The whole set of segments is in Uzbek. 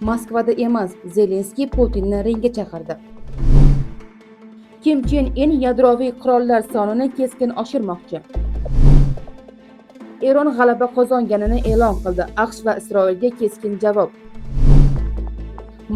Moskvada emas, Zelenskiy Putinni ringga chaqirdi. Kim Chen In yadroviy qurollar sonini keskin oshirmoqchi. Eron g'alaba qozonganini e'lon qildi. AQSh va Isroilga keskin javob.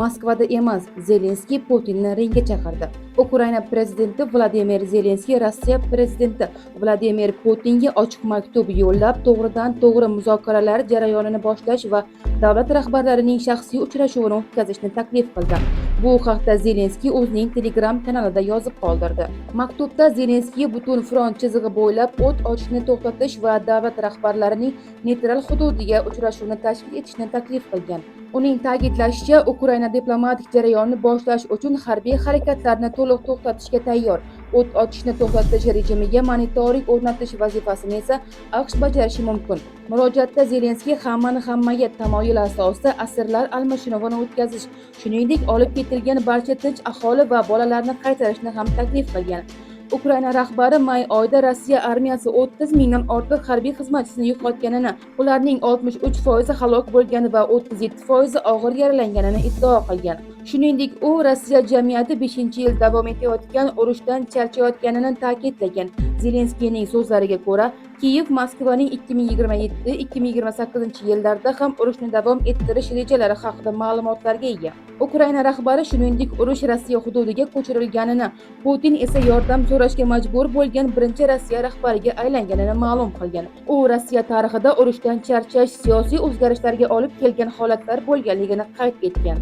Moskvada emas, Zelenskiy Putinni ringga chaqirdi. Ukraina prezidenti Vladimir Zelenskiy Rossiya prezidenti Vladimir Putinga ochiq maktub yo'llab, to'g'ridan-to'g'ri muzokaralar jarayonini boshlash va davlat rahbarlarining shaxsiy uchrashuvini o'tkazishni taklif qildi. Bu haqda Zelenskiy o'zining Telegram kanalida yozib qoldirdi. Maktubda Zelenskiy butun front chizig'i bo'ylab o't ochishni to'xtatish va davlat rahbarlarining neytral hududiga uchrashuvni tashkil etishni taklif qilgan. Uning ta'kidlashicha, Ukraina diplomatik jarayonni boshlash uchun harbiy harakatlarni to'liq to'xtatishga tayyor. O't ochishni to'xtatish rejimiga monitoring o'rnatish vazifasini esa AQSh bajarishi mumkin. Murojaatda Zelenskiy hammani hammaga tamoyil asosida asirlar almashinuvini o'tkazish, shuningdek olib ketilgan barcha tinch aholi va bolalarni qaytarishni ham taklif qilgan. Ukraina rahbari may oyida Rossiya armiyasi 30 mingdan ortiq harbiy xizmatchisini yo'qotganini, ularning 63% halok bo'lgani va 37% og'ir yaralanganini iddao qilgan. Shuningdek, u Rossiya jamiyati 5-yil davom etayotgan urushdan charchayotganini ta'kidlagan. Zelenskiyning so'zlariga ko'ra, Kiyev Moskvaning 2027-2028 yillarda ham urushni davom ettirish rejalari haqida ma'lumotlarga ega. Ukraina rahbari shuningdek urush Rossiya hududiga ko'chirilganini, Putin esa yordam so'rashga majbur bo'lgan birinchi Rossiya rahbariga aylanganini ma'lum qilgan. U Rossiya tarixida urushdan charchash siyosiy o'zgarishlarga olib kelgan holatlar bo'lganligini qayd etgan.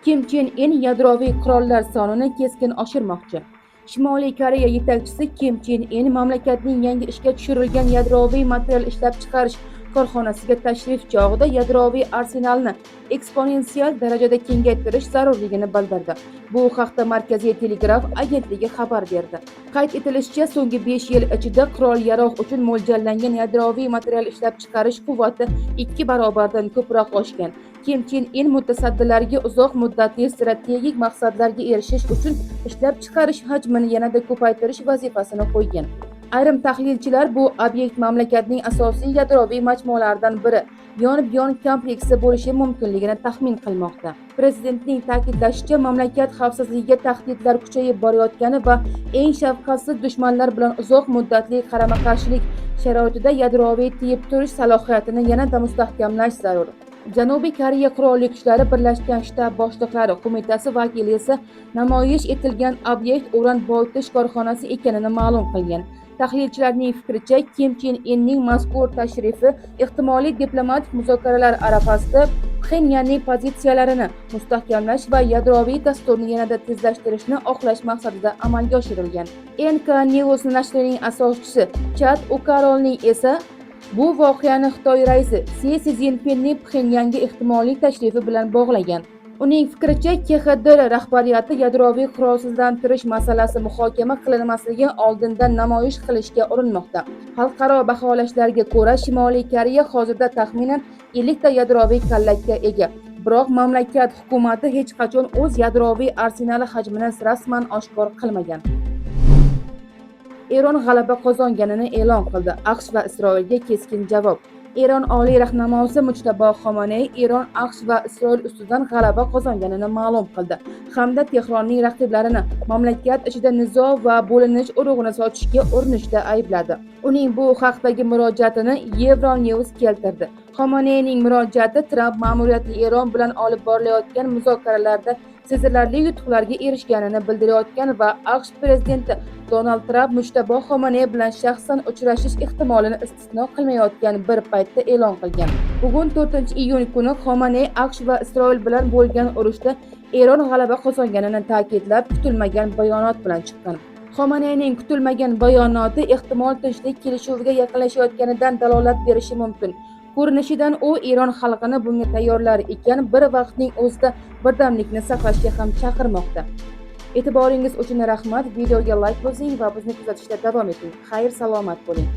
Kim Chen In yadroviy qurollar sonini keskin oshirmoqchi. Shimoliy Koreya yetakchisi Kim Chen In mamlakatning yangi ishga tushirilgan yadroviy material ishlab chiqarish korxonasiga tashrif chog'ida yadroviy arsenalni eksponensial darajada kengaytirish zarurligini bildirdi. Bu haqda Markaziy telegraf agentligi xabar berdi. Qayd etilishicha, so'nggi 5 yil ichida qurol-yarog' uchun mo'ljallangan yadroviy material ishlab chiqarish quvvati 2 barobardan ko'proq oshgan. Kim Chen In mutasaddilarga uzoq muddatli strategik maqsadlarga erishish uchun ishlab chiqarish hajmini yanada ko'paytirish vazifasini qo'ygan. Ayrim tahlilchilar bu obyekt mamlakatning asosiy yadroviy majmualaridan biri, yonib-yon kompleksi bo'lishi mumkinligini taxmin qilmoqda. Prezidentning ta'kidlashicha, mamlakat xavfsizligiga tahdidlar kuchayib borayotgani va eng shafqatsiz dushmanlar bilan uzoq muddatli qarama-qarshilik sharoitida yadroviy tiyib turish salohiyatini yanada mustahkamlash zarur. Janubiy Koreya qurolli kuchlari Birlashgan Shtab boshliqlari qo'mitasi vakili esa namoyish etilgan obyekt uran boyitish korxonasi ekanini ma'lum qilgan. Tahlilchilarning fikricha, Kim Chen Inning mazkur tashrifi ehtimoliy diplomatik muzokaralar arafasida Pxenyanning pozitsiyalarini mustahkamlash va yadroviy dasturni yanada tezlashtirishni oqlash maqsadida amalga oshirilgan. NK News nashrining asoschisi Chad O'Karolning esa bu voqeani Xitoy raisi Si Szinpinning Pxenyanga ehtimoliy tashrifi bilan bog'lagan. Uning fikricha, KXDR rahbariyati yadroviy qurolsizlantirish masalasi muhokama qilinmasligi oldindan namoyish qilishga urinmoqda. Xalqaro baholashlarga ko'ra, Shimoliy Koreya hozirda taxminan 50 ta yadroviy kallakka ega. Biroq mamlakat hukumati hech qachon o'z yadroviy arsenali hajmini rasman oshkor qilmagan. Eron g'alaba qozonganini e'lon qildi. AQSh va Isroilga keskin javob. Eron oliy rahnamosi Mujtabo Xomaney Eron, AQSh va Isroil ustidan g'alaba qozonganini ma'lum qildi hamda Tehronning raqiblarini mamlakat ichida nizo va bo'linish urug'ini sochishga urinishda aybladi. Uning bu haqdagi murojaatini Euronews keltirdi. Xomaneyning murojaati Tramp ma'muriyati Eron bilan olib borilayotgan muzokaralarda sezilarli yutuqlarga erishganini bildirayotgan va AQSh prezidenti Donald Tramp Mujtabo Xomaney bilan shaxsan uchrashish ehtimolini istisno qilmayotgan bir paytda e'lon qilgan. Bugun 4-iyun kuni Xomaney AQSh va Isroil bilan bo'lgan urushda Eron g'alaba qozonganini ta'kidlab, kutilmagan bayonot bilan chiqqan. Xomaneyning kutilmagan bayonoti ehtimol tinchlik kelishuviga yaqinlashayotganidan dalolat berishi mumkin. Ko'rinishidan u Eron xalqini bunga tayyorlar ekan, bir vaqtning o'zida birdamlikni saqlashga ham chaqirmoqda. E'tiboringiz uchun rahmat. Videoga like bosing va bizni kuzatishda davom eting. Xayr, salomat bo'ling.